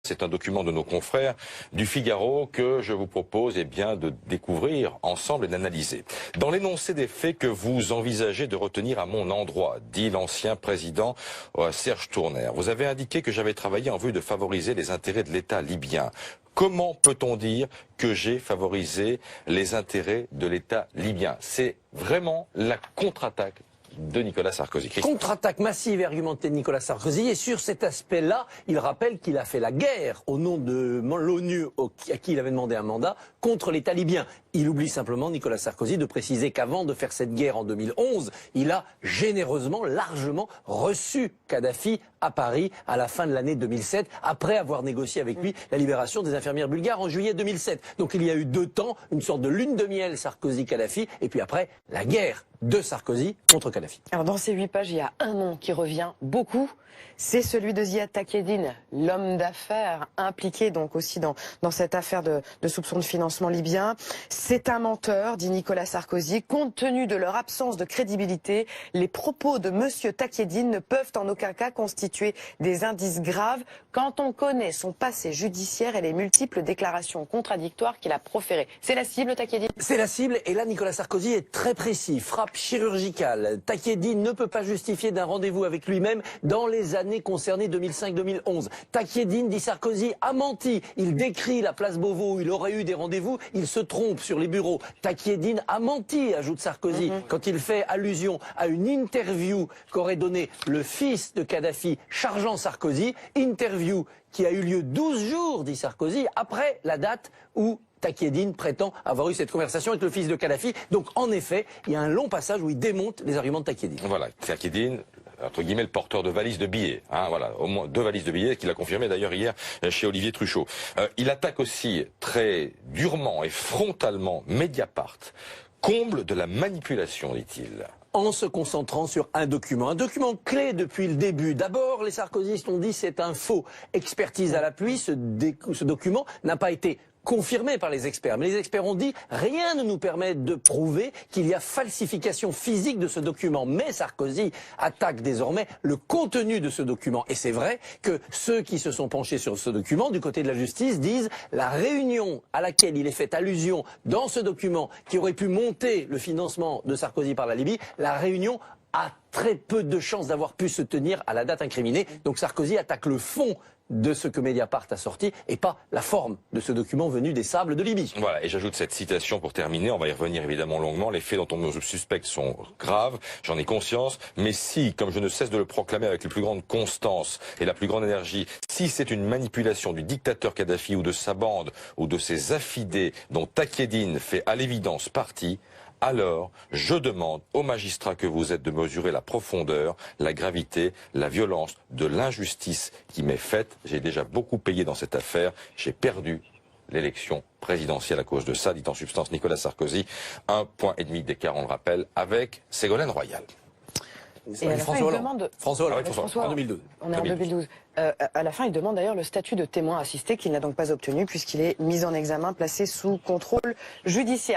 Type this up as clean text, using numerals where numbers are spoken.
C'est un document de nos confrères du Figaro que je vous propose de découvrir ensemble et d'analyser. Dans l'énoncé des faits que vous envisagez de retenir à mon endroit, dit l'ancien président Serge Tournaire, vous avez indiqué que j'avais travaillé en vue de favoriser les intérêts de l'État libyen. Comment peut-on dire que j'ai favorisé les intérêts de l'État libyen? C'est vraiment la contre-attaque de Nicolas Sarkozy. Contre-attaque massive et argumentée de Nicolas Sarkozy. Et sur cet aspect-là, il rappelle qu'il a fait la guerre au nom de l'ONU à qui il avait demandé un mandat contre l'État libyen. Il oublie simplement, Nicolas Sarkozy, de préciser qu'avant de faire cette guerre en 2011, il a généreusement, largement reçu Kadhafi à Paris à la fin de l'année 2007, après avoir négocié avec lui la libération des infirmières bulgares en juillet 2007. Donc il y a eu 2 temps, une sorte de lune de miel Sarkozy-Kadhafi, et puis après, la guerre de Sarkozy contre Kadhafi. Alors dans ces 8 pages, il y a un nom qui revient beaucoup, c'est celui de Ziad Takieddine, l'homme d'affaires impliqué donc aussi dans cette affaire de soupçon de financement libyen. C'est un menteur, dit Nicolas Sarkozy. Compte tenu de leur absence de crédibilité, les propos de monsieur Takieddine ne peuvent en aucun cas constituer des indices graves quand on connaît son passé judiciaire et les multiples déclarations contradictoires qu'il a proférées. C'est la cible, Takieddine? C'est la cible, et là Nicolas Sarkozy est très précis, frappe chirurgicale. Takieddine ne peut pas justifier d'un rendez-vous avec lui-même dans les années concernées 2005-2011. Takieddine, dit Sarkozy, a menti. Il décrit la place Beauvau où il aurait eu des rendez-vous, il se trompe sur les bureaux. Takieddine a menti, ajoute Sarkozy, quand il fait allusion à une interview qu'aurait donnée le fils de Kadhafi chargeant Sarkozy, interview qui a eu lieu 12 jours, dit Sarkozy, après la date où Takieddine prétend avoir eu cette conversation avec le fils de Kadhafi. Donc en effet, il y a un long passage où il démonte les arguments de Takieddine. Voilà, Takieddine, entre guillemets, le porteur de valises de billets. Voilà, au moins 2 valises de billets, qu'il a confirmé d'ailleurs hier chez Olivier Truchot. Il attaque aussi très durement et frontalement Mediapart. Comble de la manipulation, dit-il. En se concentrant sur un document clé depuis le début. D'abord, les sarkozystes ont dit c'est un faux. Expertise à l'appui, ce document n'a pas été confirmé par les experts. Mais les experts ont dit rien ne nous permet de prouver qu'il y a falsification physique de ce document. Mais Sarkozy attaque désormais le contenu de ce document. Et c'est vrai que ceux qui se sont penchés sur ce document, du côté de la justice, disent la réunion à laquelle il est fait allusion dans ce document, qui aurait pu monter le financement de Sarkozy par la Libye, la réunion a très peu de chances d'avoir pu se tenir à la date incriminée. Donc Sarkozy attaque le fond de ce que Mediapart a sorti et pas la forme de ce document venu des sables de Libye. Voilà, et j'ajoute cette citation pour terminer, on va y revenir évidemment longuement, les faits dont on me suspecte sont graves, j'en ai conscience, mais si, comme je ne cesse de le proclamer avec la plus grande constance et la plus grande énergie, si c'est une manipulation du dictateur Kadhafi ou de sa bande ou de ses affidés dont Takieddine fait à l'évidence partie, alors je demande aux magistrats que vous êtes de mesurer la profondeur, la gravité, la violence de l'injustice qui m'est faite. J'ai déjà beaucoup payé dans cette affaire. J'ai perdu l'élection présidentielle à cause de ça, dit en substance Nicolas Sarkozy. 1,5 point d'écart, on le rappelle, avec Ségolène Royal. Et à la fin, il demande... François Hollande, en 2012. On est en 2012. À la fin, il demande d'ailleurs le statut de témoin assisté qu'il n'a donc pas obtenu puisqu'il est mis en examen, placé sous contrôle judiciaire.